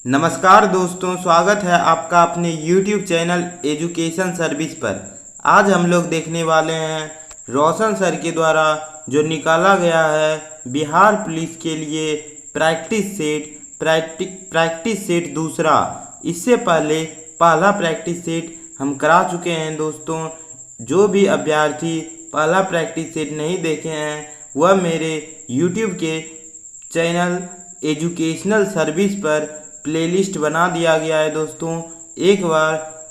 नमस्कार दोस्तों, स्वागत है आपका अपने YouTube चैनल एजुकेशन सर्विस पर। आज हम लोग देखने वाले हैं रोशन सर के द्वारा जो निकाला गया है बिहार पुलिस के लिए प्रैक्टिस सेट दूसरा। इससे पहले पहला प्रैक्टिस सेट हम करा चुके हैं दोस्तों। जो भी अभ्यर्थी पहला प्रैक्टिस सेट नहीं देखे हैं वह मेरे YouTube के चैनल एजुकेशनल सर्विस पर प्लेलिस्ट बना दिया गया है दोस्तों। एक बार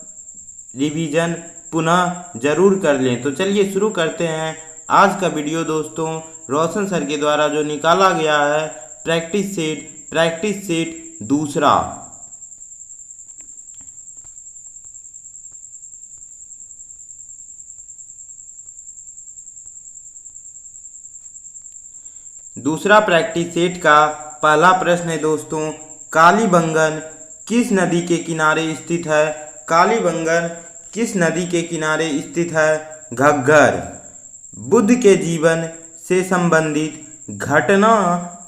रिवीजन पुनः ज़रूर कर लें। तो चलिए शुरू करते हैं आज का वीडियो दोस्तों। रोशन सर के द्वारा जो निकाला गया है प्रैक्टिस सेट दूसरा। दूसरा प्रैक्टिस सेट का पहला प्रश्न है दोस्तों, कालीबंगन किस नदी के किनारे स्थित है? कालीबंगन किस नदी के किनारे स्थित है? घग्गर। बुद्ध के जीवन से संबंधित घटना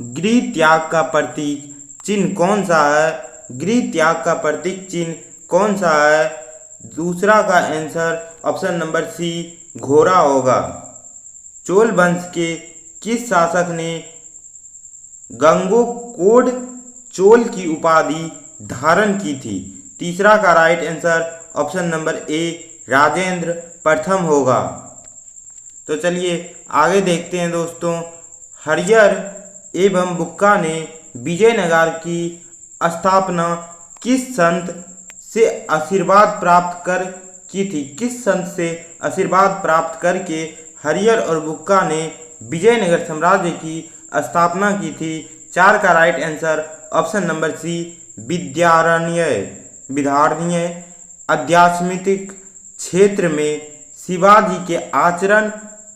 गृह त्याग का प्रतीक चिन्ह कौन सा है? गृह त्याग का प्रतीक चिन्ह कौन सा है? दूसरा का आंसर ऑप्शन नंबर सी घोड़ा होगा। चोल वंश के किस शासक ने गंगोकोड चोल की उपाधि धारण की थी? तीसरा का राइट आंसर ऑप्शन नंबर ए राजेंद्र प्रथम होगा। तो चलिए आगे देखते हैं दोस्तों। हरियर एवं बुक्का ने विजयनगर की स्थापना किस संत से आशीर्वाद प्राप्त कर की थी? किस संत से आशीर्वाद प्राप्त करके हरियर और बुक्का ने विजयनगर साम्राज्य की स्थापना की थी? चार का right answer option number C विधारणीय। आध्यात्मिक क्षेत्र में शिवाजी के आचरण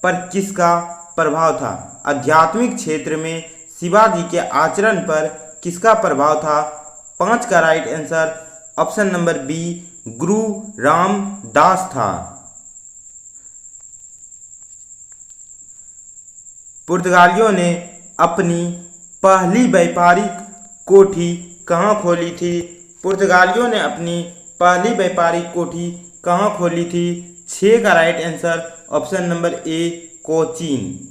पर किसका प्रभाव था? आध्यात्मिक क्षेत्र में शिवाजी के आचरण पर किसका प्रभाव था? पांच का right answer option number B Guru Ramdas था। पुर्तगालियों ने अपनी पहली व्यापारिक कोठी कहाँ खोली थी? पुर्तगालियों ने अपनी पहली व्यापारिक कोठी कहाँ खोली थी? छः का right answer option number A Cochin.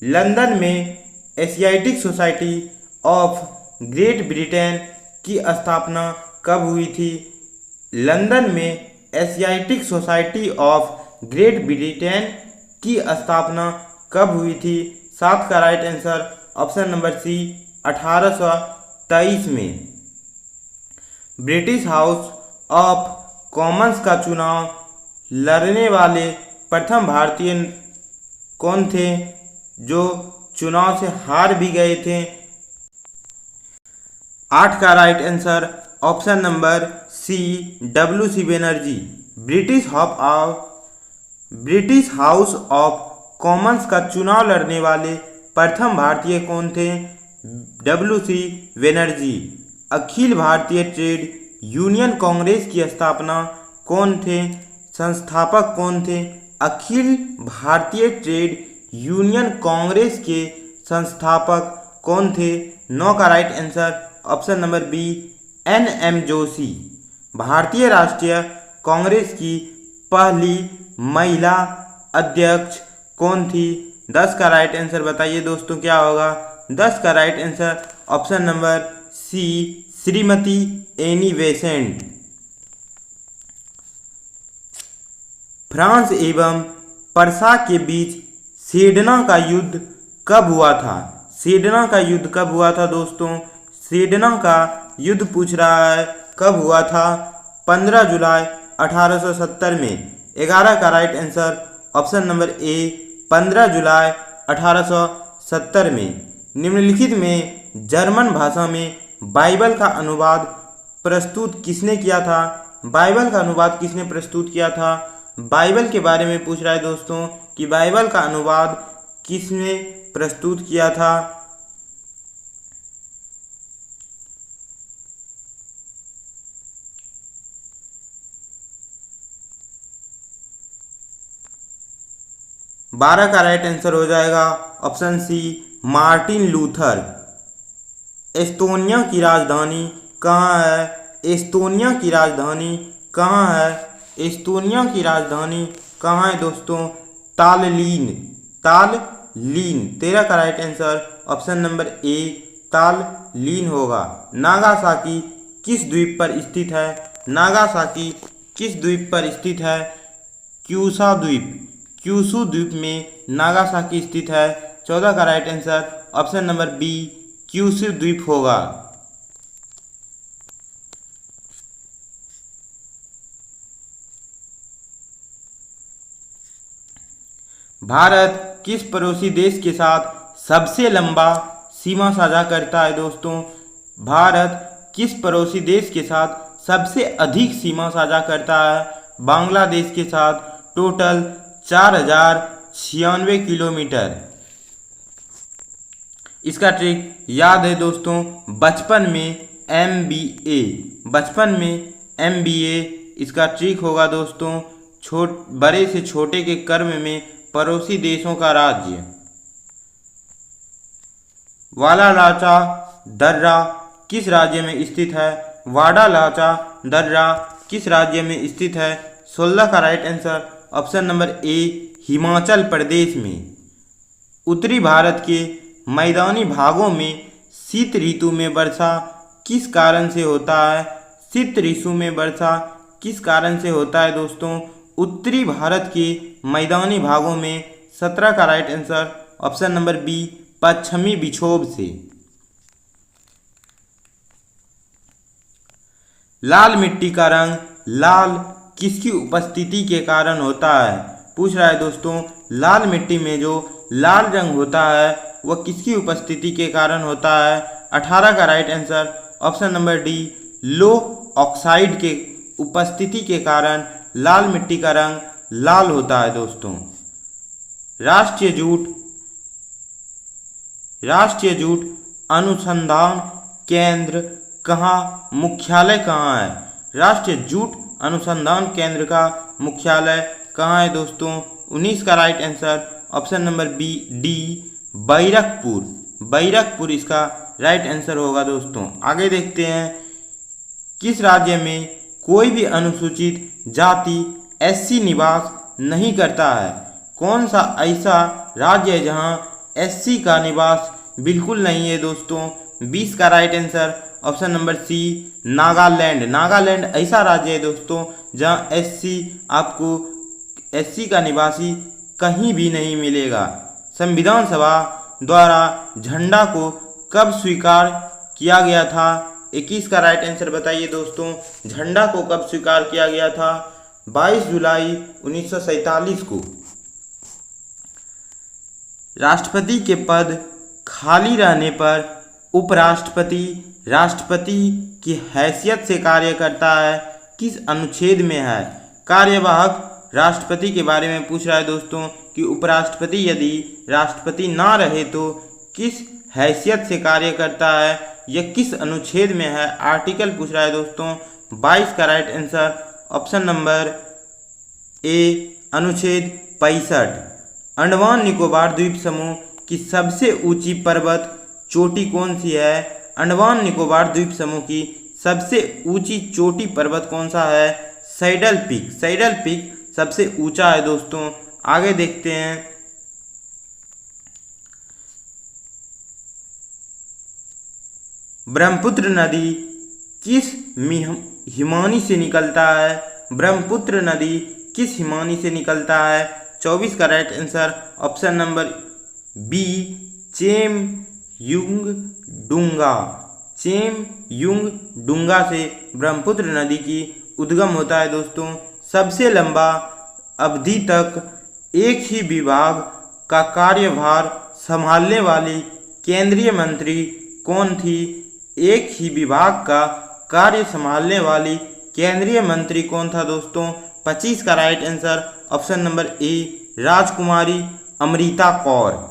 London में Asiatic Society of Great Britain की स्थापना कब हुई थी? लंदन में Asiatic Society of Great Britain की स्थापना कब हुई थी? सात का right answer option number C 1823 में। ब्रिटिश हाउस ऑफ कॉमन्स का चुनाव लड़ने वाले प्रथम भारतीय कौन थे जो चुनाव से हार भी गए थे? आठ का right answer option number C WC Banerjee. British House of Commons का चुनाव लड़ने वाले प्रथम भारतीय कौन थे? WC Banerjee. Akhil Bharatiya trade union Congress की स्थापना कौन थे? संस्थापक कौन थे? अखिल भारतीय ट्रेड यूनियन कांग्रेस के संस्थापक कौन थे? नौ का right answer option number B NM Joshi. भारतीय राष्ट्रीय कांग्रेस की पहली महिला अध्यक्ष कौन थी? 10 का राइट आंसर बताइए दोस्तों क्या होगा? 10 का right answer option number C Shrimati Annie Besant. France एवं पर्सा के बीच सेडना का युद्ध कब हुआ था? सेडना का युद्ध कब हुआ था दोस्तों? सेडना का युद्ध पूछ रहा है कब हुआ था? 15 जुलाई 1870 में। 11 का राइट आंसर ऑप्शन नंबर ए 15 जुलाई 1870 में। निम्नलिखित में जर्मन भाषा में बाइबल का अनुवाद प्रस्तुत किसने किया था? बाइबल का अनुवाद किसने प्रस्तुत किया था? बाइबल के बारे में पूछ रहा है दोस्तों कि बाइबल का अनुवाद किसने प्रस्तुत किया था? बारह का राइट आंसर हो जाएगा option C Martin Luther. Estonia की राजधानी कहाँ है एस्तोनिया की राजधानी? कहाँ है एस्तोनिया की राजधानी? कहाँ है दोस्तों? ताललीन। ताललीन। 13 का right answer option number A Tallinn होगा। नागासाकी किस द्वीप पर स्थित है? नागासाकी किस द्वीप पर स्थित है? क्यूसा द्वीप। क्यूशु द्वीप में नागासाकी स्थित है। 14 का right answer option number B Kyushu द्वीप होगा। भारत किस पड़ोसी देश के साथ सबसे लंबा सीमा साझा करता है दोस्तों? भारत किस पड़ोसी देश के साथ सबसे अधिक सीमा साझा करता है? बांग्लादेश के साथ टोटल 4096 किलोमीटर। इसका ट्रिक याद है दोस्तों, बचपन में MBA, बचपन में MBA इसका ट्रिक होगा दोस्तों। बड़े से छोटे के क्रम में पड़ोसी देशों का राज्य। वाडालाचा दर्रा किस राज्य में स्थित है? वाडालाचा दर्रा किस राज्य में स्थित है? 16 का right answer option number A Himachal Pradesh में। उत्तरी भारत के मैदानी भागों में शीत ऋतु में वर्षा किस कारण से होता है? शीत ऋतु में वर्षा किस कारण से होता है दोस्तों? उत्तरी भारत के मैदानी भागों में। 17 का right answer option number B पश्चिमी विक्षोभ से। लाल मिट्टी का रंग लाल किसकी उपस्थिति के कारण होता है? पूछ रहा है दोस्तों, लाल मिट्टी में जो लाल रंग होता है वह किसकी उपस्थिति के कारण होता है? 18 का right answer option number D low oxide के उपस्थिति के कारण लाल मिट्टी का रंग लाल होता है दोस्तों। राष्ट्रीय जूट अनुसंधान केंद्र कहाँ मुख्यालय कहाँ है? राष्ट्रीय जूट अनुसंधान केंद्र का मुख्यालय कहाँ है दोस्तों? 19 का right answer option number B D Barrackpore. Barrackpore इसका राइट आंसर होगा दोस्तों। आगे देखते हैं, किस राज्य में कोई भी अनुसूचित जाति SC निवास नहीं करता है? कौन सा ऐसा राज्य है जहां SC का निवास बिल्कुल नहीं है दोस्तों? 20 का right answer option number C Nagaland. Nagaland ऐसा राज्य है दोस्तों जहां आपको SC का निवासी कहीं भी नहीं मिलेगा। संविधान सभा द्वारा झंडा को कब स्वीकार किया गया था? 21 का राइट आंसर बताइए दोस्तों, झंडा को कब स्वीकार किया गया था? 22 जुलाई 1947 को। राष्ट्रपति के पद खाली रहने पर उपराष्ट्रपति राष्ट्रपति की हैसियत से कार्य करता है? किस अनुच्छेद में है? कार्यवाहक राष्ट्रपति के बारे में पूछ रहा है दोस्तों कि उपराष्ट्रपति यदि राष्ट्रपति ना रहे तो किस हैसियत से कार्य करता है? यह किस अनुच्छेद में है? आर्टिकल पूछ रहा है दोस्तों। 22 का राइट आंसर ऑप्शन नंबर ए अनुच्छेद 65। अंडमान निकोबार द्वीप समूह की सबसे ऊंची पर्वत चोटी कौन सी है? अंडमान निकोबार द्वीप समूह की सबसे ऊंची चोटी पर्वत कौन सा है? Saddle peak. सैडल पीक सबसे ऊंचा है दोस्तों। आगे देखते हैं, ब्रह्मपुत्र नदी किस हिमानी से निकलता है? ब्रह्मपुत्र नदी किस हिमानी से निकलता है? 24 का right answer option number B Chemayungdung. Chemayungdung से ब्रह्मपुत्र नदी की उद्गम होता है दोस्तों। सबसे लंबा अवधि तक एक ही विभाग का कार्यभार संभालने वाली केंद्रीय मंत्री कौन थी? एक ही विभाग का कार्य संभालने वाली केंद्रीय मंत्री कौन था दोस्तों? 25 का राइट आंसर ऑप्शन नंबर ए राजकुमारी अमृता कौर।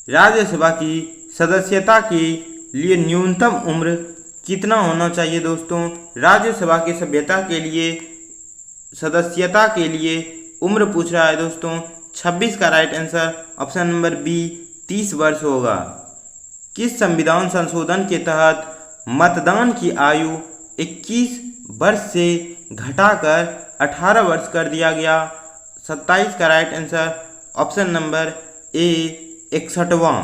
राज्यसभा की सदस्यता के लिए न्यूनतम उम्र कितना होना चाहिए दोस्तों? राज्यसभा की सदस्यता के लिए उम्र पूछ रहा है दोस्तों। 26 का right answer option number B 30 वर्ष होगा। किस संविधान संशोधन के तहत मतदान की आयु 21 वर्ष से घटाकर 18 वर्ष कर दिया गया? 27 का right answer option number A 61वां।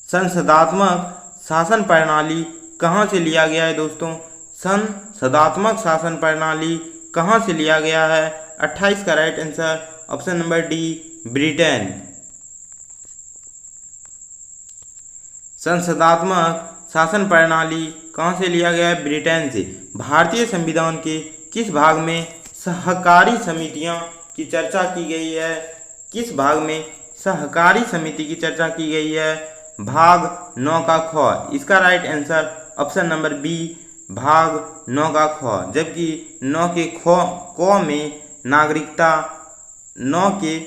संसदात्मक शासन प्रणाली कहाँ से लिया गया है दोस्तों? संसदात्मक शासन प्रणाली कहाँ से लिया गया है? 28 का right answer option number D Britain. संसदात्मक शासन प्रणाली कहाँ से लिया गया है? ब्रिटेन से। भारतीय संविधान के किस भाग में सहकारी समितियां की चर्चा की गई है? किस भाग में सहकारी समिति की चर्चा की गई है? भाग 9 का ख। इसका right answer option number B भाग 9 का ख। जबकि 9 के क में नागरिकता, 9 के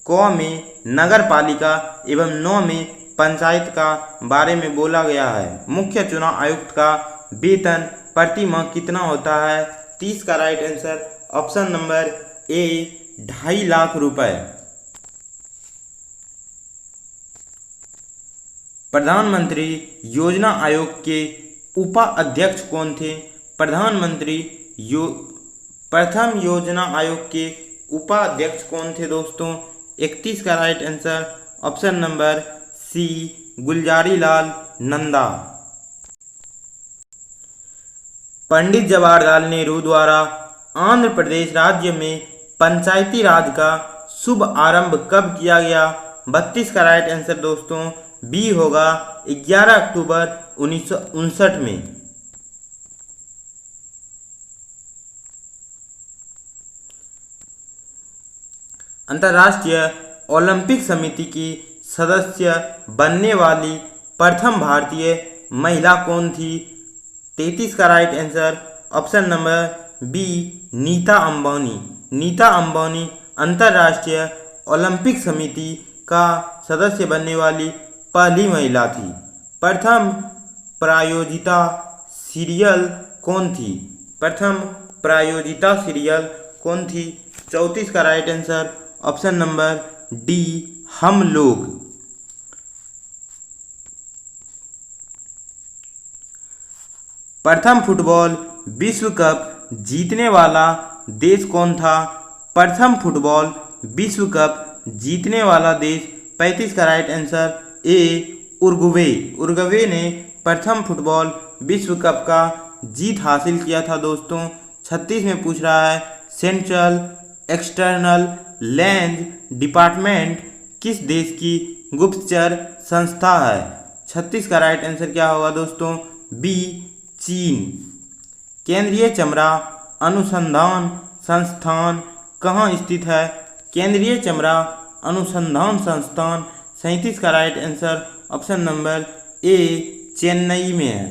क में नगर पालिका एवं 9 में पंचायत का बारे में बोला गया है। मुख्य चुनाव आयुक्त का वेतन प्रति माह कितना होता है? 30 का राइट आंसर ऑप्शन नंबर ए 2.5 लाख रुपए। प्रधानमंत्री योजना आयोग के उपाध्यक्ष कौन थे? प्रथम योजना आयोग के उपाध्यक्ष कौन थे दोस्तों? 31 का right answer option number C Gulzari Lal Nanda. Pandit Jawaharlal Nehru द्वारा आंध्र प्रदेश राज्य में पंचायती राज का शुभ आरंभ कब किया गया? 32 का राइट आंसर दोस्तों बी होगा 11 अक्टूबर 1959 में। अंतर्राष्ट्रीय ओलंपिक समिति की सदस्य बनने वाली प्रथम भारतीय महिला कौन थी? 33 का right answer option number B Nita Ambani. Nita Ambani अंतर्राष्ट्रीय ओलंपिक समिति का सदस्य बनने वाली पहली महिला थी। प्रथम प्रायोजिता सीरियल कौन थी? प्रथम प्रायोजिता सीरियल कौन थी? 34 का right answer option number D हम लोग। प्रथम फुटबॉल विश्व कप जीतने वाला देश कौन था? प्रथम फुटबॉल विश्व कप जीतने वाला देश 35 का right answer A Uruguay. Uruguay ने प्रथम फुटबॉल विश्व कप का जीत हासिल किया था दोस्तों। 36 में पूछ रहा है सेंट्रल एक्सटर्नल लैंड डिपार्टमेंट किस देश की गुप्तचर संस्था है? 36 का राइट आंसर क्या होगा दोस्तों? बी चीन। केंद्रीय चमड़ा अनुसंधान संस्थान कहाँ स्थित है? केंद्रीय चमड़ा अनुसंधान संस्थान 37 का राइट आंसर ऑप्शन नंबर ए चेन्नई में है।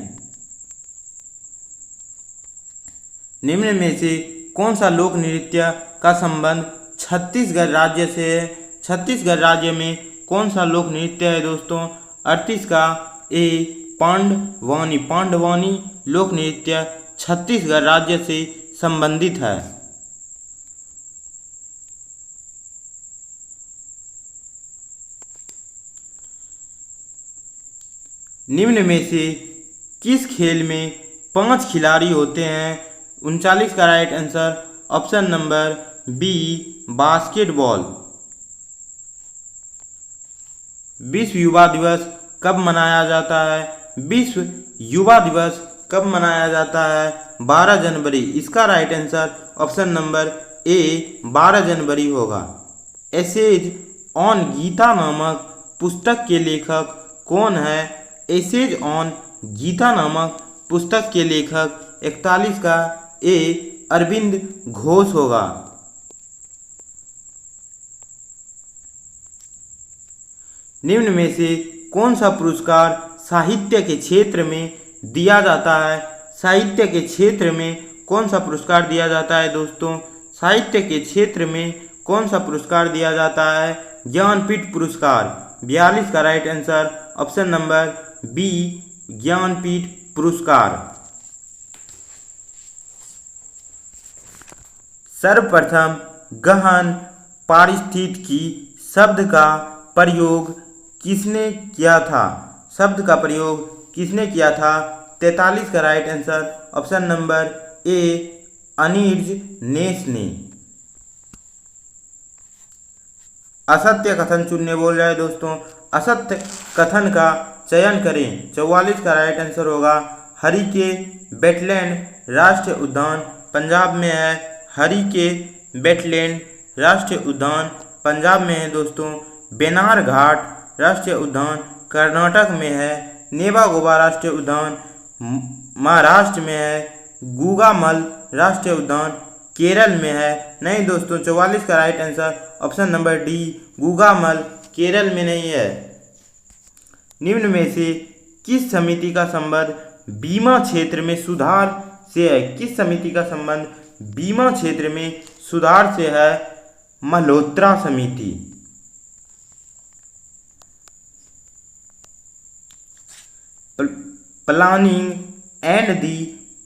निम्न में से कौन सा लोक नृत्य का संबंध छत्तीसगढ़ राज्य से है? छत्तीसगढ़ राज्य में कौन सा लोक नृत्य है दोस्तों? 38 का ए पांडवानी। पांडवानी लोक नृत्य छत्तीसगढ़ राज्य से संबंधित है। निम्न में से किस खेल में 5 खिलाड़ी होते हैं? 39 का right answer option number B basketball. विश्व युवा दिवस कब मनाया जाता है? विश्व युवा दिवस कब मनाया जाता है? 12 जनवरी। इसका right answer option number A 12 जनवरी होगा। एसेज ऑन गीता नामक पुस्तक के लेखक कौन है? एसेज ऑन गीता नामक पुस्तक के लेखक 41 का ए अरविंद घोष होगा। निम्न में से कौन सा पुरस्कार साहित्य के क्षेत्र में दिया जाता है? साहित्य के क्षेत्र में कौन सा पुरस्कार दिया जाता है दोस्तों? साहित्य के क्षेत्र में कौन सा पुरस्कार दिया जाता है? ज्ञानपीठ पुरस्कार। 42 का right answer option number B Jnanpith पुरस्कार। सर्वप्रथम गहन पारिस्थितिकी शब्द का प्रयोग किसने किया था? शब्द का प्रयोग किसने किया था? 43 का right answer option number A Ernest Ness ने। असत्य कथन चुनने बोल रहा है दोस्तों। असत्य कथन का चयन करें। 44 का राइट आंसर होगा हरिके वेटलैंड राष्ट्रीय उद्यान पंजाब में है। हरिके वेटलैंड राष्ट्रीय उद्यान पंजाब में है दोस्तों। बेनार घाट राष्ट्रीय उद्यान कर्नाटक में है। नेवागोबा राष्ट्रीय उद्यान महाराष्ट्र में है। गुगामल राष्ट्रीय उद्यान केरल में है। नहीं दोस्तों, 44 का right answer option number D Gugamal Kerala में नहीं है। निम्न में से किस समिति का संबंध बीमा क्षेत्र में सुधार से है? किस समिति का संबंध बीमा क्षेत्र में सुधार से है? मल्होत्रा समिति। प्लानिंग एंड दी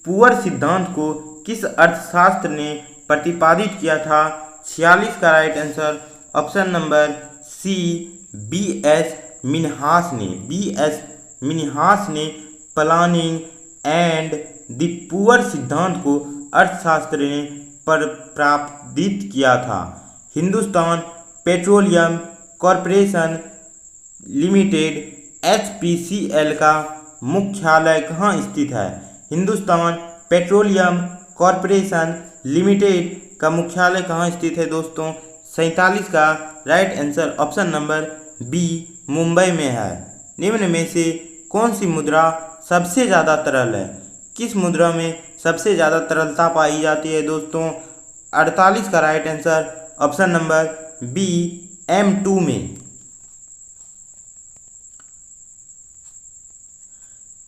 पुअर सिद्धांत को किस अर्थशास्त्र ने प्रतिपादित किया था? 46 का right answer option number C B S Minhas ने। बी एस मिन्हास ने प्लानिंग एंड द पुअर सिद्धांत को अर्थशास्त्र ने प्रतिपादित किया था। Hindustan petroleum corporation limited HPCL का मुख्यालय कहाँ स्थित है? हिंदुस्तान पेट्रोलियम कॉरपोरेशन लिमिटेड का मुख्यालय कहाँ स्थित है दोस्तों? 47 का right answer option number B Mumbai में है। निम्न में से कौन सी मुद्रा सबसे ज़्यादा तरल है? किस मुद्रा में सबसे ज़्यादा तरलता पाई जाती है दोस्तों? 48 का right answer option number B M2 में।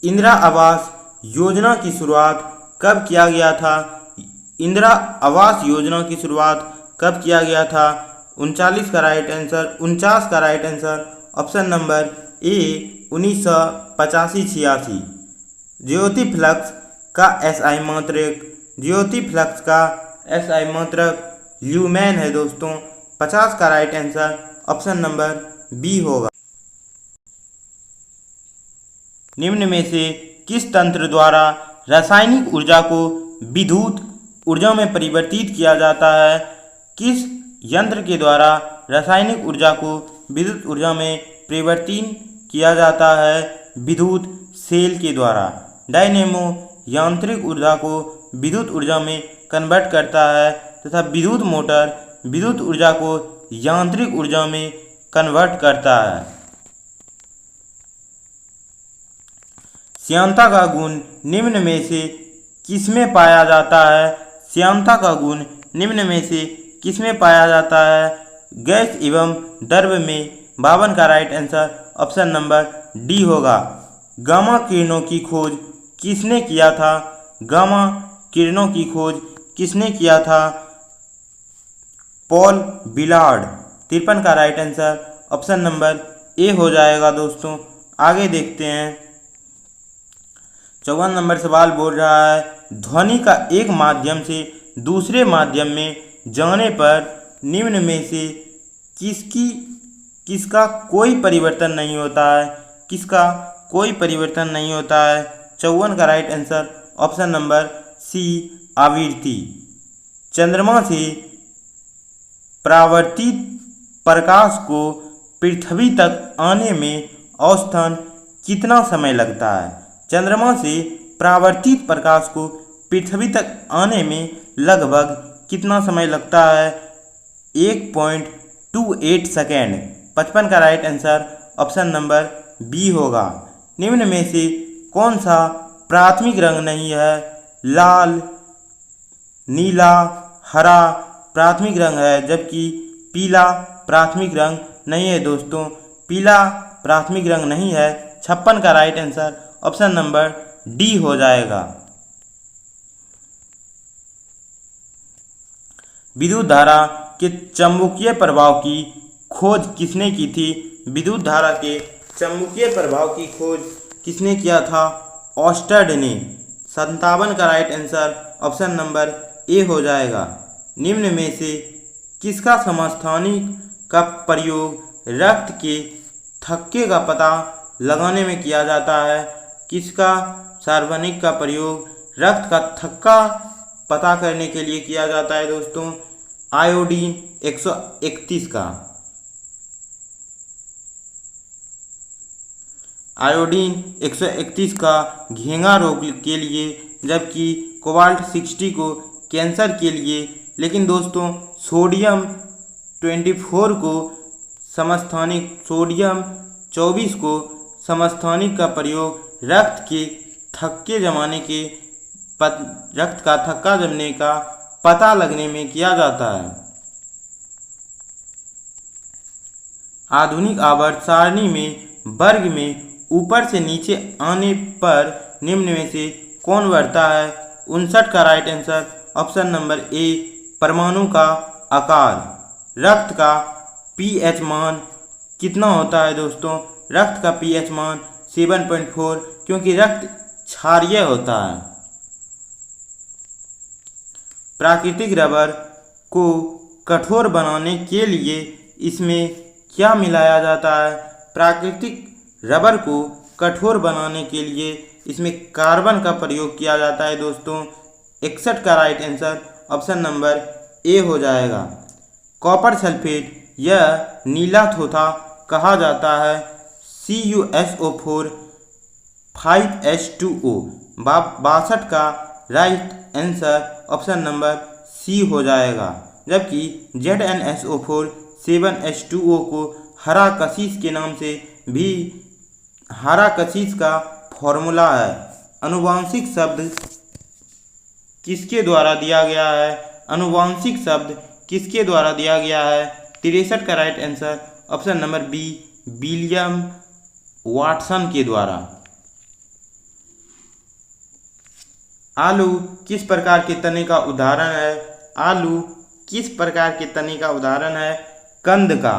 इंदिरा आवास योजना की शुरुआत कब किया गया था? इंदिरा आवास योजना की शुरुआत कब किया गया था? 39 का राइट आंसर 49 का right answer option number A 1985-86। ज्योति फ्लक्स का SI मात्रक ल्यूमेन है दोस्तों। 50 का right answer option number B होगा। निम्न में से किस तंत्र द्वारा रासायनिक ऊर्जा को विद्युत ऊर्जा में परिवर्तित किया जाता है? किस यंत्र के द्वारा रासायनिक ऊर्जा को विद्युत ऊर्जा में परिवर्तित किया जाता है? विद्युत सेल के द्वारा। डायनेमो यांत्रिक ऊर्जा को विद्युत ऊर्जा में कन्वर्ट करता है तथा विद्युत मोटर विद्युत ऊर्जा को यांत्रिक ऊर्जा में कन्वर्ट करता है। श्यानता का गुण निम्न में से किसमें पाया जाता है? श्यानता का गुण निम्न में से किसमें पाया जाता है? गैस एवं द्रव में। 52 का right answer option number D होगा। गामा किरणों की खोज किसने किया था? गामा किरणों की खोज किसने किया था? पॉल बिलार्ड। 53 का राइट आंसर ऑप्शन नंबर ए हो जाएगा दोस्तों। आगे देखते हैं। 54 नंबर सवाल बोल रहा है ध्वनि का एक माध्यम से दूसरे माध्यम में जाने पर निम्न में से किसका कोई परिवर्तन नहीं होता है? किसका कोई परिवर्तन नहीं होता है? 54 का right answer option number C आवृत्ति। चंद्रमा से परावर्तित प्रकाश को पृथ्वी तक आने में औसतन कितना समय लगता है? चंद्रमा से परावर्तित प्रकाश को पृथ्वी तक आने में लगभग कितना समय लगता है? 1.28 सेकेंड। 55 का right answer option number B होगा। निम्न में से कौन सा प्राथमिक रंग नहीं है? लाल, नीला, हरा प्राथमिक रंग है, जबकि पीला प्राथमिक रंग नहीं है दोस्तों। पीला प्राथमिक रंग नहीं है। 56 का right answer option number D हो जाएगा। विद्युत धारा के चुंबकीय प्रभाव की खोज किसने की थी? विद्युत धारा के चुंबकीय प्रभाव की खोज किसने किया था? ऑस्टर्ड ने। 57 का राइट आंसर ऑप्शन नंबर ए हो जाएगा। निम्न में से किसका समस्थानिक का प्रयोग रक्त के थक्के का पता लगाने में किया जाता है? किसका सार्वजनिक का प्रयोग रक्त का थक्का पता करने के लिए किया जाता है दोस्तों? आयोडीन 131 का। आयोडीन 131 का घेंगा रोग के लिए, जबकि कोबाल्ट 60 को कैंसर के लिए। लेकिन दोस्तों सोडियम 24 को समस्थानिक, सोडियम 24 को समस्थानिक का प्रयोग रक्त के थक्के जमाने के रक्त का थक्का जमने का पता लगने में किया जाता है। आधुनिक आवर्त सारणी में वर्ग में ऊपर से नीचे आने पर निम्न में से कौन बढ़ता है? 59 का राइट आंसर ऑप्शन नंबर ए परमाणु का आकार। रक्त का पीएच मान कितना होता है दोस्तों? रक्त का पीएच मान 7.4, क्योंकि रक्त क्षारीय होता है। प्राकृतिक रबर को कठोर बनाने के लिए इसमें क्या मिलाया जाता है? प्राकृतिक रबर को कठोर बनाने के लिए इसमें कार्बन का प्रयोग किया जाता है दोस्तों। 61 का राइट आंसर ऑप्शन नंबर ए हो जाएगा। कॉपर सल्फेट यह नीला थोथा कहा जाता है। CuSO4 5H2O 62 का right answer option number C हो जाएगा। जबकि ZnSO4 7H2O को हरा कशिश के नाम से भी हरा कशिश का फॉर्मूला है। अनुवांशिक शब्द किसके द्वारा दिया गया है? अनुवांशिक शब्द किसके द्वारा दिया गया है? 63 का right answer option number B William Watson के द्वारा। आलू किस प्रकार के तने का उदाहरण है? आलू किस प्रकार के तने का उदाहरण है? कंद का।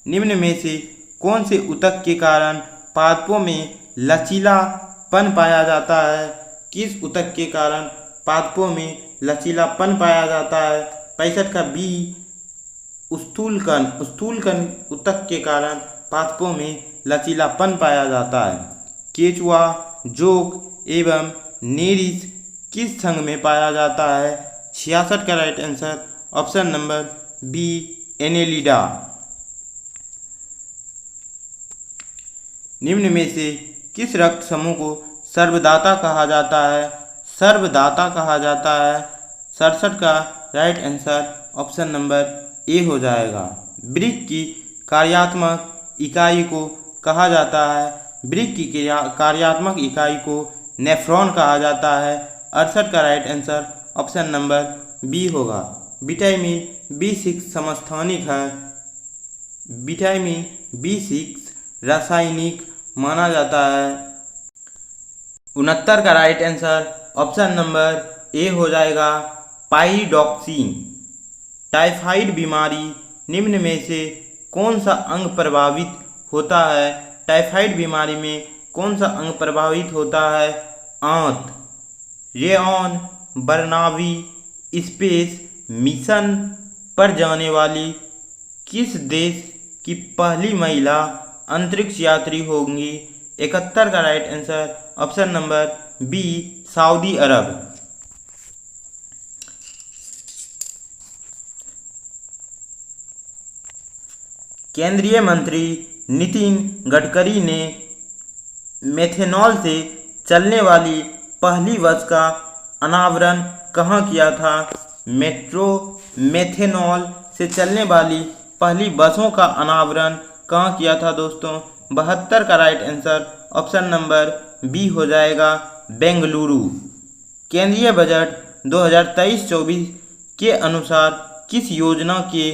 निम्न में से कौन से ऊतक के कारण पादपों में लचीलापन पाया जाता है? किस ऊतक के कारण पादपों में लचीलापन पाया जाता है? 65 का बी स्थूलकण ऊतक के कारण पादपों में लचीलापन पाया जाता है। केचुआ, जोक एवं नेरिस किस संघ में पाया जाता है? 66 का right answer option number B Annelida. निम्न में से किस रक्त समूह को सर्वदाता कहा जाता है? सर्वदाता कहा जाता है। 67 का राइट आंसर ऑप्शन नंबर ए हो जाएगा। वृक्क की कार्यात्मक इकाई को कहा जाता है? वृक्क की कार्यात्मक इकाई को नेफ्रॉन कहा जाता है। 68 का right answer option number B होगा। विटामिन B6 समस्थानिक है। विटामिन B6 रासायनिक माना जाता है। 69 का राइट आंसर ऑप्शन नंबर ए हो जाएगा पाइरिडॉक्सिन। टाइफाइड बीमारी निम्न में से कौन सा अंग प्रभावित होता है? टाइफाइड बीमारी में कौन सा अंग प्रभावित होता है? आंत। रेयन बर्नाबी स्पेस मिशन पर जाने वाली किस देश की पहली महिला अंतरिक्ष यात्री होंगी? 71 का right answer option number B Saudi Arab. केंद्रीय मंत्री नितिन गडकरी ने मेथेनॉल से चलने वाली पहली बस का अनावरण कहाँ किया था? मेथेनॉल से चलने वाली पहली बसों का अनावरण कहाँ किया था दोस्तों? 72 का right answer option number B हो जाएगा बेंगलुरु। केंद्रीय बजट 2023-24 के अनुसार किस योजना के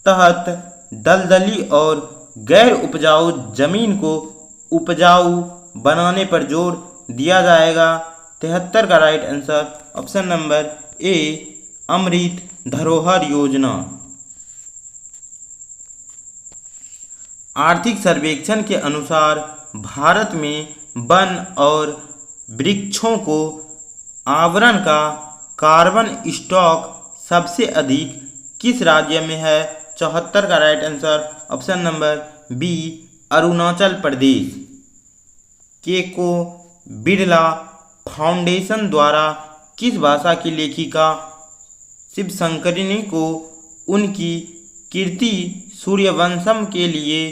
तहत दलदली और गैर उपजाऊ जमीन को उपजाऊ बनाने पर जोर दिया जाएगा? 73 का right answer option number A Amrit Dharohar Yojana. आर्थिक सर्वेक्षण के अनुसार भारत में वन और वृक्षों को आवरण का कार्बन स्टॉक सबसे अधिक किस राज्य में है? 74 का right answer option number B Arunachal Pradesh. के को बिरला फाउंडेशन द्वारा किस भाषा की लेखिका शिवशंकरिनी को उनकी कीर्ति सूर्यवंशम के लिए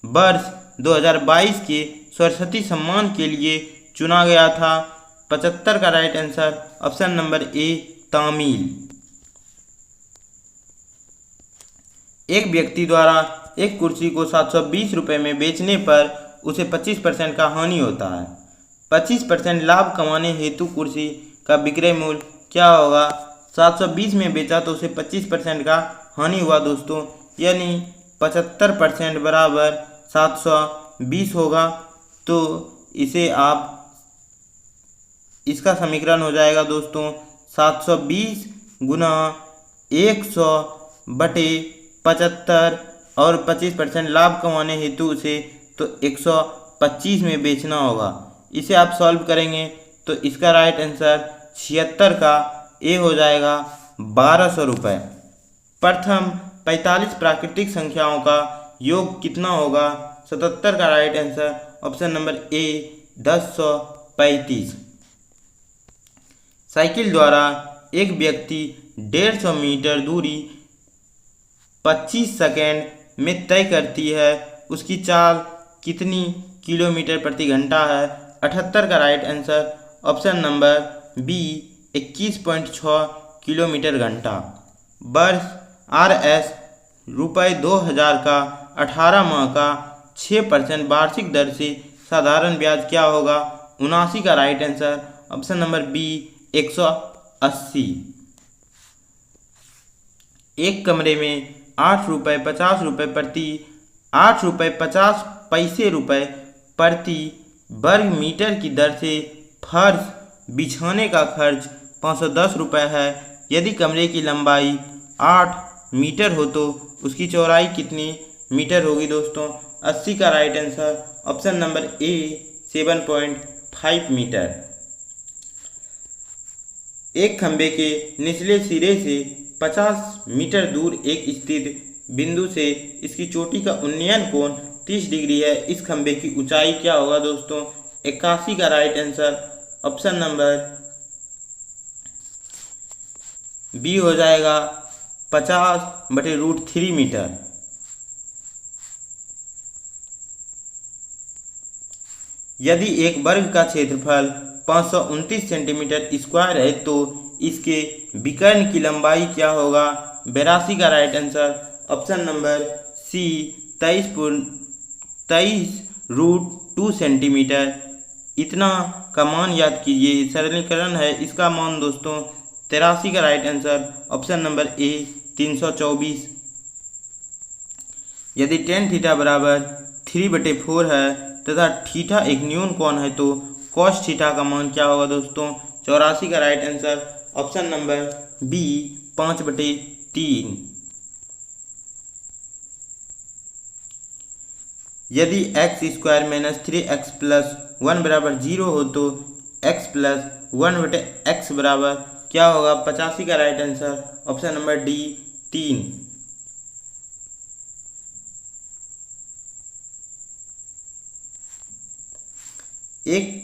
वर्ष 2022 के सरस्वती सम्मान के लिए चुना गया था? 75 का राइट आंसर ऑप्शन नंबर ए तमिल। एक व्यक्ति द्वारा एक कुर्सी को 720 रुपये में बेचने पर उसे 25% का हानि होता है। 25% लाभ कमाने हेतु कुर्सी का विक्रय मूल्य क्या होगा? 720 में बेचा तो उसे 25% का हानि हुआ दोस्तों, यानी 75% बराबर 720 होगा। तो इसे आप इसका समीकरण हो जाएगा दोस्तों 720 गुना 100 बटे 75 और 25% लाभ कमाने हेतु उसे तो 125 में बेचना होगा। इसे आप सॉल्व करेंगे तो इसका राइट आंसर 76 का ए हो जाएगा 1200 रुपये। प्रथम 45 प्राकृतिक संख्याओं का योग कितना होगा? 77 का राइट आंसर ऑप्शन नंबर ए 1035। साइकिल द्वारा एक व्यक्ति 150 मीटर दूरी 25 सेकेंड में तय करती है, उसकी चाल कितनी किलोमीटर प्रति घंटा है? 78 का right answer option number B 21.6 kilometre घंटा। वर्ष RS रुपये 2000 का 18 माह का 6% वार्षिक दर से साधारण ब्याज क्या होगा? 79 का right answer option number B 180। एक कमरे में 8 रुपये 50 रुपये प्रति 8 रुपये 50 पैसे रुपये प्रति वर्ग मीटर की दर से फर्श बिछाने का खर्च 510 रुपये है। यदि कमरे की लंबाई 8 मीटर हो तो उसकी चौड़ाई कितनी मीटर होगी दोस्तों? 80 का right answer option number A 7.5 metre. एक खंभे के निचले सिरे से 50 मीटर दूर एक स्थित बिंदु से इसकी चोटी का उन्नयन कोण 30 डिग्री है। इस खंभे की ऊंचाई क्या होगा दोस्तों? 81 का right answer option number B हो जाएगा 50/√3 मीटर। यदि एक वर्ग का क्षेत्रफल 529 सेंटीमीटर स्क्वायर है तो इसके विकर्ण की लंबाई क्या होगा? 82 का right answer option number C 23√2 centimetre. इतना का मान याद कीजिए, सरलीकरण है इसका मान दोस्तों 83 का राइट आंसर ऑप्शन नंबर ए 324। यदि tan थीटा बराबर 3/4 है तथा थीटा एक न्यून कोण है तो cos थीटा का मान क्या होगा दोस्तों? 84 का right answer option number B 5/3। यदि x² - 3x + 1 = 0 हो तो x + 1/x बराबर क्या होगा? 85 का right answer option number D 3। एक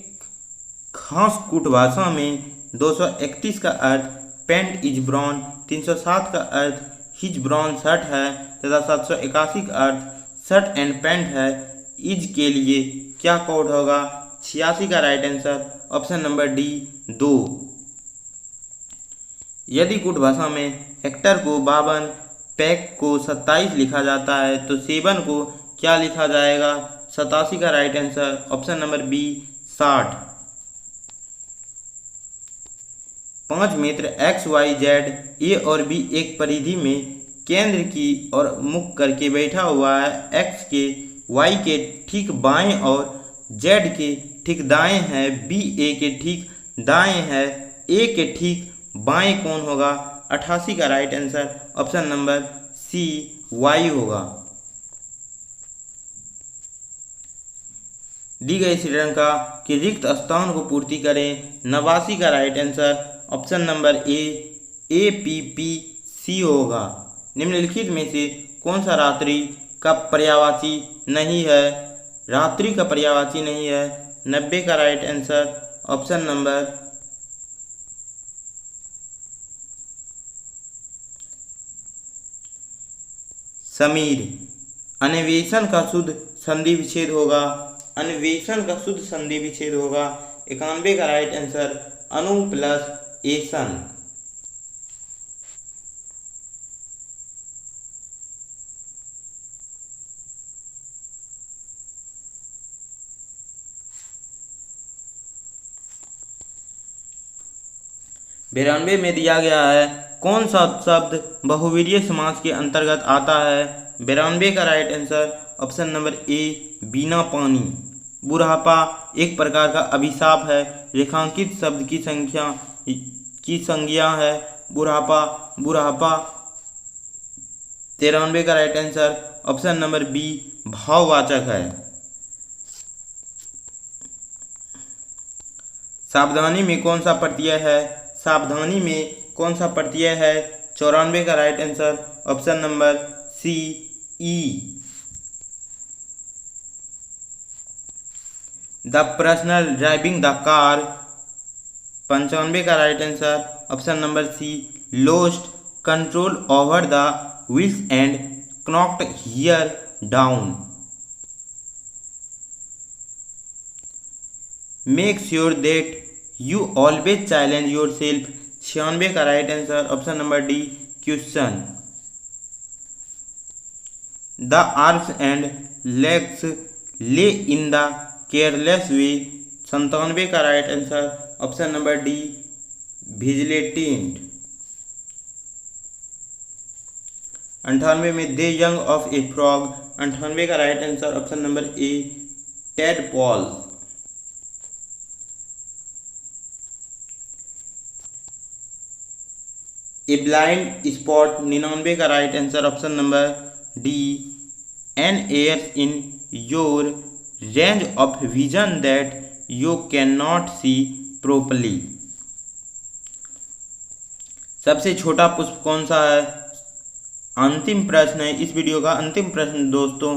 खास कूट भाषा में 231 का अर्थ पैंट इज ब्राउन, 307 का अर्थ हिज ब्राउन शर्ट है तथा 781 का अर्थ शर्ट एंड पैंट है। इज के लिए क्या कोड होगा? 86 का right answer option number D 2। यदि कूट भाषा में हेक्टर को 52, पैक को 27 लिखा जाता है तो सेवन को क्या लिखा जाएगा? 87 का right answer option number B 60। 5 मित्र x y z ए और बी एक परिधि में केंद्र की ओर मुख करके बैठा हुआ है। x के y के ठीक बाएं और z के ठीक दाएं है। b a के ठीक दाएं है। a के ठीक बाएं कौन होगा? 88 का right answer option number C y होगा। दी गई श्रीलंका के रिक्त स्थान को पूर्ति करें। 89 का राइट आंसर ऑप्शन नंबर ए APP सी होगा। निम्नलिखित में से कौन सा रात्रि का पर्यायवाची नहीं है? रात्रि का पर्यायवाची नहीं है। 90 का right answer option number Sameer. अन्वेषण का शुद्ध संधि विच्छेद होगा। अन्वेषण का शुद्ध संधि विच्छेद होगा। 91 का राइट आंसर अनु प्लस एसन। बिरानवे में दिया गया है कौन सा शब्द बहुवीर्य समास के अंतर्गत आता है? 92 का राइट आंसर ऑप्शन नंबर ए बिना पानी। बुढ़ापा एक प्रकार का अभिशाप है। रेखांकित शब्द की संज्ञा है बुढ़ापा। बुढ़ापा 93 का right answer option number B भाववाचक है। सावधानी में कौन सा प्रत्यय है? सावधानी में कौन सा प्रत्यय है? 94 का right answer option number C E. The personal driving the car 95 का right answer option number C lost control over the wheels and knocked here down. Make sure that you always challenge your self 96 का right answer option number D question. The arms and legs ले in the careless वे 97 का right answer option number D vigilant. 98 में दे young of A frog 98 का right answer option number A tadpole. A blind spot 99 का right answer option number D an area in your range of vision that you can not see properly. सबसे छोटा पुष्प कौन सा है? अंतिम प्रश्न है इस वीडियो का अंतिम प्रश्न दोस्तों।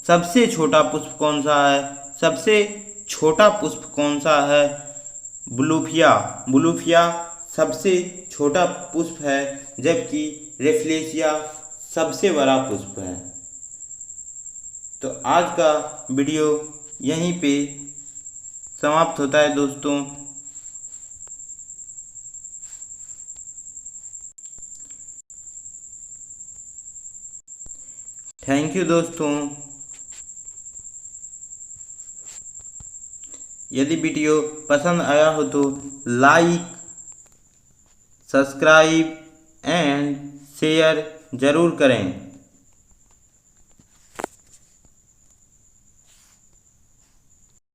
सबसे छोटा पुष्प कौन सा है? सबसे छोटा पुष्प कौन सा है? ब्लूफिया। ब्लूफिया सबसे छोटा पुष्प है जबकि रेफ्लेशिया सबसे बड़ा पुष्प है। तो आज का वीडियो यहीं पे समाप्त होता है दोस्तों। थैंक यू दोस्तों। यदि वीडियो पसंद आया हो तो लाइक सब्सक्राइब एंड शेयर ज़रूर करें।